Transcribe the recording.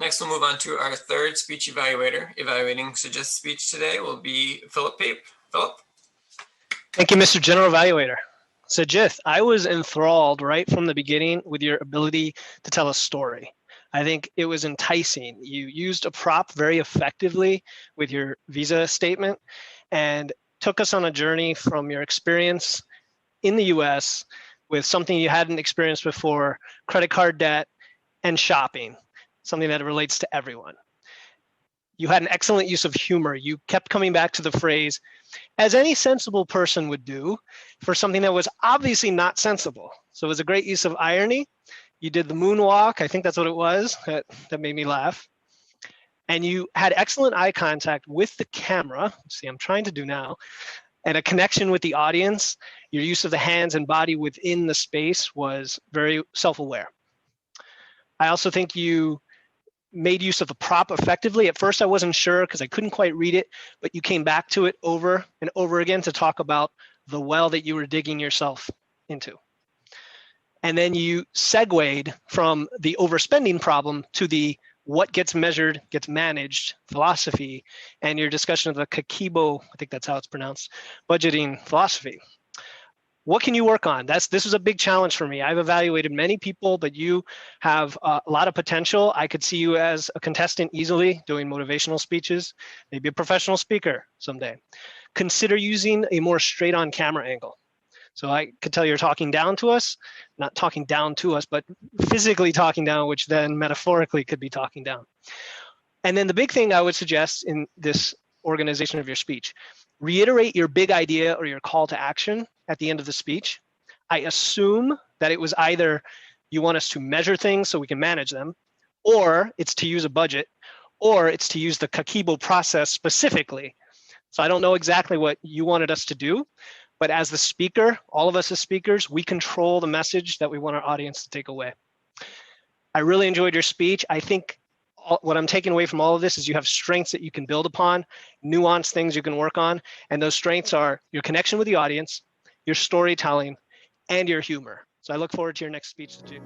Next, we'll move on to our third speech evaluator. Evaluating Sajith's speech today will be Pape. Philip? Thank you, Mr. General Evaluator. Sajith, I was enthralled right from the beginning with your ability to tell a story. I think it was enticing. You used a prop very effectively with your visa statement and took us on a journey from your experience in the US with something you hadn't experienced before, credit card debt and shopping, something that relates to everyone. You had an excellent use of humor. You kept coming back to the phrase, as any sensible person would do, for something that was obviously not sensible. So it was a great use of irony. You did the moonwalk, I think that's what it was, that made me laugh. And you had excellent eye contact with the camera, see I'm trying to do now, and a connection with the audience. Your use of the hands and body within the space was very self-aware. I also think you made use of the prop effectively. At first I wasn't sure because I couldn't quite read it, but you came back to it over and over again to talk about the well that you were digging yourself into. And then you segued from the overspending problem to the what gets measured gets managed philosophy and your discussion of the Kakibo, I think that's how it's pronounced, budgeting philosophy. What can you work on? This was a big challenge for me. I've evaluated many people, but you have a lot of potential. I could see you as a contestant easily doing motivational speeches, maybe a professional speaker someday. Consider using a more straight on camera angle. So I could tell you're talking down to us, not talking down to us, but physically talking down, which then metaphorically could be talking down. And then the big thing I would suggest in this organization of your speech, reiterate your big idea or your call to action at the end of the speech. I assume that it was either you want us to measure things so we can manage them, or it's to use a budget, or it's to use the Kakibo process specifically. So I don't know exactly what you wanted us to do, but as the speaker, all of us as speakers, we control the message that we want our audience to take away. I really enjoyed your speech. I think what I'm taking away from all of this is you have strengths that you can build upon, nuanced things you can work on, and those strengths are your connection with the audience, your storytelling, and your humor. So I look forward to your next speech, too.